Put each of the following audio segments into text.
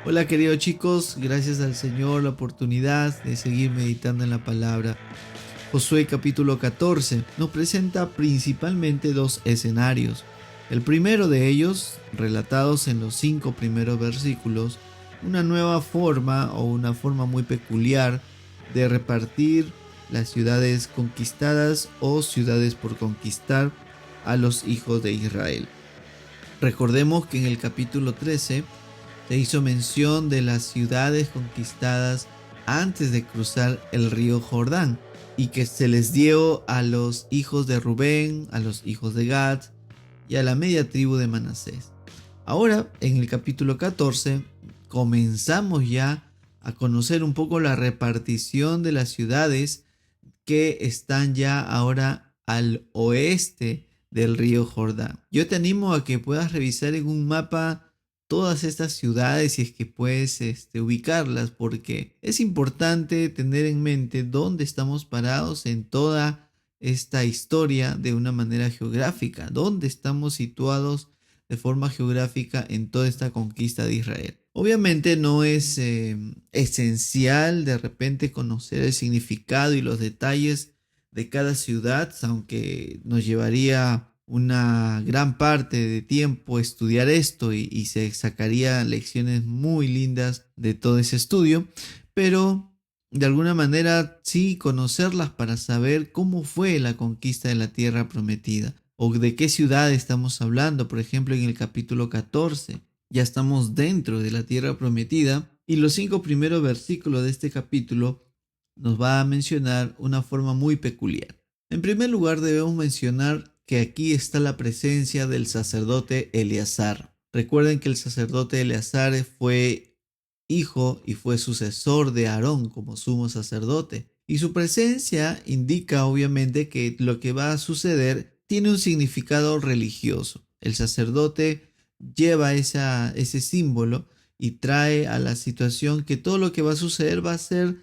Hola queridos chicos, gracias al Señor la oportunidad de seguir meditando en la palabra. Josué capítulo 14 nos presenta principalmente dos escenarios. El primero de ellos, relatados en los 5 primeros versículos, una nueva forma o una forma muy peculiar de repartir las ciudades conquistadas o ciudades por conquistar a los hijos de Israel. Recordemos que en el capítulo 13 se hizo mención de las ciudades conquistadas antes de cruzar el río Jordán y que se les dio a los hijos de Rubén, a los hijos de Gad y a la media tribu de Manasés. Ahora, en el capítulo 14, comenzamos ya a conocer un poco la repartición de las ciudades que están ya ahora al oeste del río Jordán. Yo te animo a que puedas revisar en un mapa todas estas ciudades si es que puedes ubicarlas, porque es importante tener en mente dónde estamos parados en toda esta historia de una manera geográfica, dónde estamos situados de forma geográfica en toda esta conquista de Israel. Obviamente no es esencial de repente conocer el significado y los detalles de cada ciudad, aunque nos llevaría una gran parte de tiempo estudiar esto y se sacaría lecciones muy lindas de todo ese estudio, pero de alguna manera sí conocerlas para saber cómo fue la conquista de la tierra prometida o de qué ciudad estamos hablando. Por ejemplo, en el capítulo 14 ya estamos dentro de la tierra prometida y los 5 primeros versículos de este capítulo nos va a mencionar una forma muy peculiar. En primer lugar, debemos mencionar que aquí está la presencia del sacerdote Eleazar. Recuerden que el sacerdote Eleazar fue hijo y fue sucesor de Aarón como sumo sacerdote. Y su presencia indica obviamente que lo que va a suceder tiene un significado religioso. El sacerdote lleva ese símbolo y trae a la situación que todo lo que va a suceder va a ser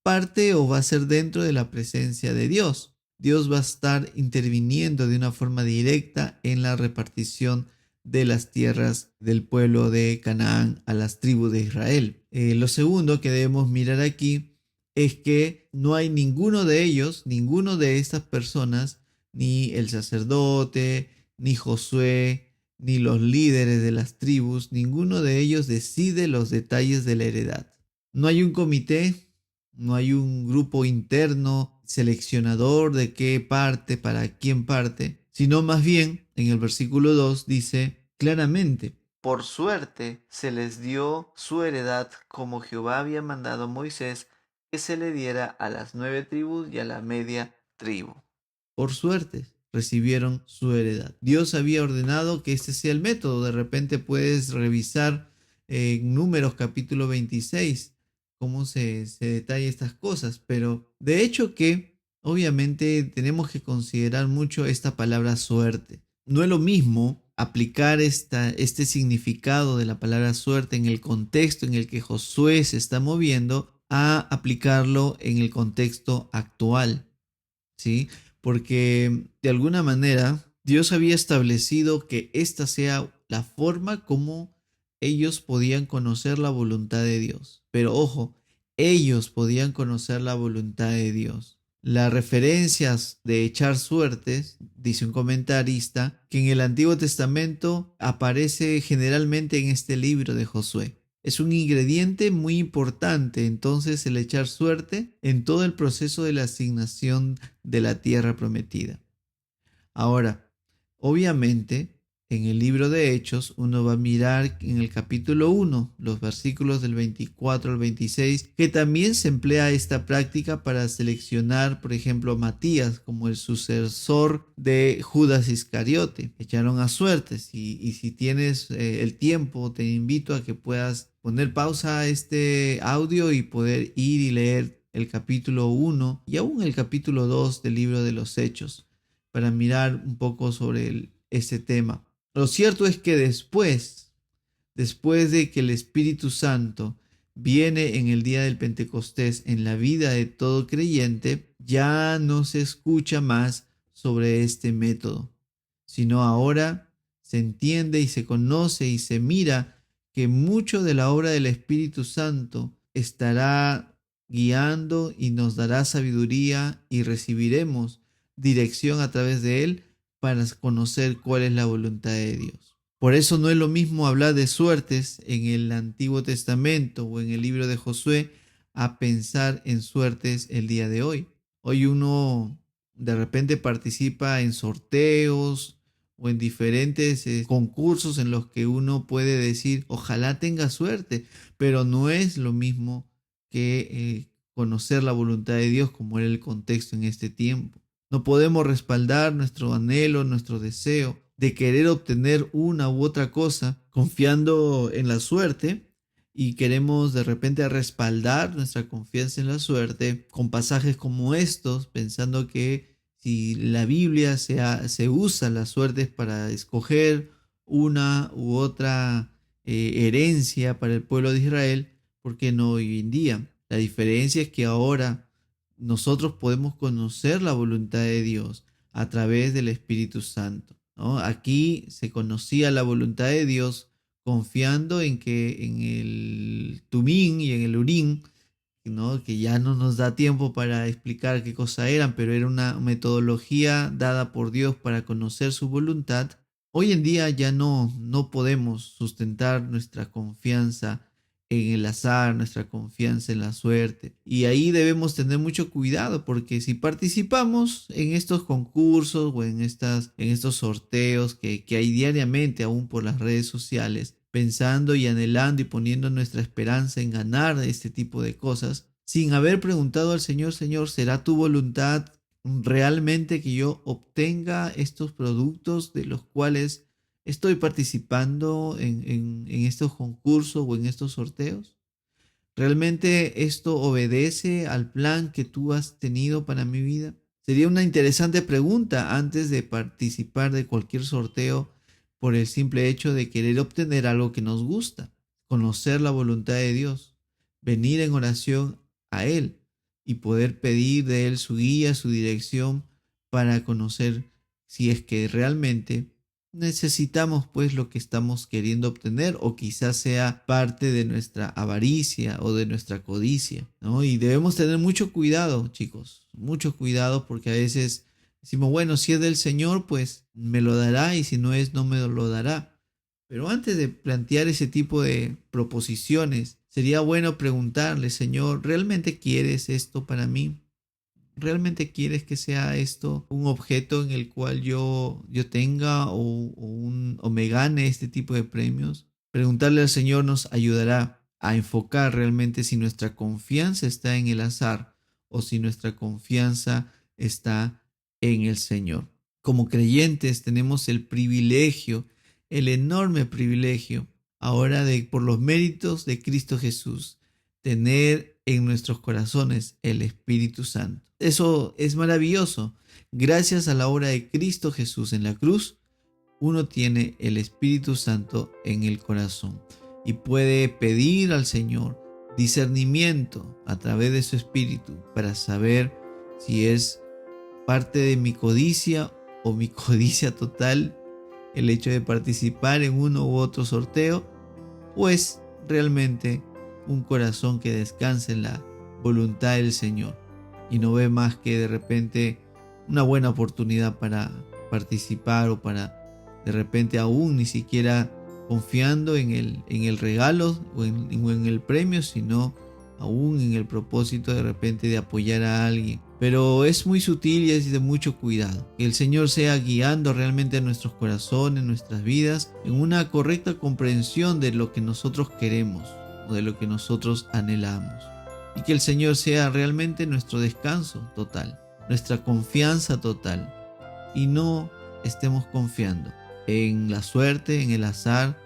parte o va a ser dentro de la presencia de Dios. Dios va a estar interviniendo de una forma directa en la repartición de las tierras del pueblo de Canaán a las tribus de Israel. Lo segundo que debemos mirar aquí es que no hay ninguno de ellos, ninguno de estas personas, ni el sacerdote, ni Josué, ni los líderes de las tribus, ninguno de ellos decide los detalles de la heredad. No hay un comité, no hay un grupo interno seleccionador de qué parte, para quién parte, sino más bien en el versículo 2 dice claramente: por suerte se les dio su heredad como Jehová había mandado a Moisés que se le diera a las 9 tribus y a la media tribu. Por suerte recibieron su heredad. Dios había ordenado que este sea el método. De repente puedes revisar en Números capítulo 26 cómo se detalla estas cosas, pero de hecho que obviamente tenemos que considerar mucho esta palabra suerte. No es lo mismo aplicar este significado de la palabra suerte en el contexto en el que Josué se está moviendo a aplicarlo en el contexto actual, ¿sí? Porque de alguna manera Dios había establecido que esta sea la forma como ellos podían conocer la voluntad de Dios. Pero ojo, ellos podían conocer la voluntad de Dios. Las referencias de echar suertes, dice un comentarista, que en el Antiguo Testamento aparece generalmente en este libro de Josué. Es un ingrediente muy importante entonces el echar suerte en todo el proceso de la asignación de la tierra prometida. Ahora, obviamente, en el libro de Hechos uno va a mirar en el capítulo 1, los versículos del 24 al 26, que también se emplea esta práctica para seleccionar, por ejemplo, a Matías como el sucesor de Judas Iscariote. Echaron a suertes y si tienes el tiempo, te invito a que puedas poner pausa a este audio y poder ir y leer el capítulo 1 y aún el capítulo 2 del libro de los Hechos para mirar un poco sobre este tema. Lo cierto es que después de que el Espíritu Santo viene en el día del Pentecostés en la vida de todo creyente, ya no se escucha más sobre este método, sino ahora se entiende y se conoce y se mira que mucho de la obra del Espíritu Santo estará guiando y nos dará sabiduría y recibiremos dirección a través de él para conocer cuál es la voluntad de Dios. Por eso no es lo mismo hablar de suertes en el Antiguo Testamento o en el libro de Josué a pensar en suertes el día de hoy. Hoy uno de repente participa en sorteos o en diferentes concursos en los que uno puede decir, ojalá tenga suerte, pero no es lo mismo que conocer la voluntad de Dios como era el contexto en este tiempo. No podemos respaldar nuestro anhelo, nuestro deseo de querer obtener una u otra cosa confiando en la suerte, y queremos de repente respaldar nuestra confianza en la suerte con pasajes como estos, pensando que si la Biblia se usa las suertes para escoger una u otra herencia para el pueblo de Israel, ¿por qué no hoy en día? La diferencia es que ahora nosotros podemos conocer la voluntad de Dios a través del Espíritu Santo, ¿no? Aquí se conocía la voluntad de Dios confiando en que en el Tumín y en el Urín, ¿no? Que ya no nos da tiempo para explicar qué cosa eran, pero era una metodología dada por Dios para conocer su voluntad. Hoy en día ya no podemos sustentar nuestra confianza en el azar, nuestra confianza en la suerte. Y ahí debemos tener mucho cuidado, porque si participamos en estos concursos o en estos sorteos que hay diariamente aún por las redes sociales, pensando y anhelando y poniendo nuestra esperanza en ganar este tipo de cosas, sin haber preguntado al Señor, Señor, ¿será tu voluntad realmente que yo obtenga estos productos de los cuales estoy participando en estos concursos o en estos sorteos? ¿Realmente esto obedece al plan que tú has tenido para mi vida? Sería una interesante pregunta antes de participar de cualquier sorteo, por el simple hecho de querer obtener algo que nos gusta, conocer la voluntad de Dios, venir en oración a Él y poder pedir de Él su guía, su dirección para conocer si es que realmente necesitamos pues lo que estamos queriendo obtener, o quizás sea parte de nuestra avaricia o de nuestra codicia, ¿no? Y debemos tener mucho cuidado, chicos, mucho cuidado, porque a veces decimos, bueno, si es del Señor, pues me lo dará, y si no es, no me lo dará. Pero antes de plantear ese tipo de proposiciones, sería bueno preguntarle, Señor, ¿realmente quieres esto para mí? ¿Realmente quieres que sea esto un objeto en el cual yo tenga o me gane este tipo de premios? Preguntarle al Señor nos ayudará a enfocar realmente si nuestra confianza está en el azar o si nuestra confianza está en el Señor. Como creyentes tenemos el privilegio, el enorme privilegio, ahora de, por los méritos de Cristo Jesús, tener en nuestros corazones el Espíritu Santo. Eso es maravilloso. Gracias a la obra de Cristo Jesús en la cruz, uno tiene el Espíritu Santo en el corazón y puede pedir al Señor discernimiento a través de su Espíritu para saber si es parte de mi codicia o mi codicia total el hecho de participar en uno u otro sorteo, o es realmente un corazón que descansa en la voluntad del Señor y no ve más que de repente una buena oportunidad para participar, o para de repente aún ni siquiera confiando en el regalo o en el premio, sino aún en el propósito de repente de apoyar a alguien. Pero es muy sutil y es de mucho cuidado. Que el Señor sea guiando realmente a nuestros corazones, nuestras vidas, en una correcta comprensión de lo que nosotros queremos o de lo que nosotros anhelamos. Y que el Señor sea realmente nuestro descanso total, nuestra confianza total. Y no estemos confiando en la suerte, en el azar,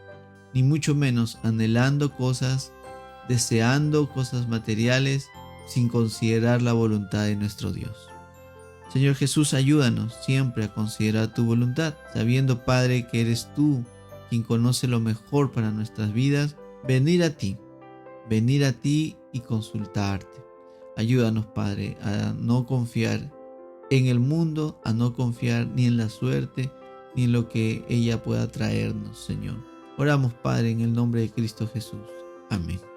ni mucho menos anhelando cosas, deseando cosas materiales, sin considerar la voluntad de nuestro Dios. Señor Jesús, ayúdanos siempre a considerar tu voluntad, sabiendo, Padre, que eres tú quien conoce lo mejor para nuestras vidas, venir a ti y consultarte. Ayúdanos, Padre, a no confiar en el mundo, a no confiar ni en la suerte, ni en lo que ella pueda traernos, Señor, Oramos, Padre, en el nombre de Cristo Jesús. Amén.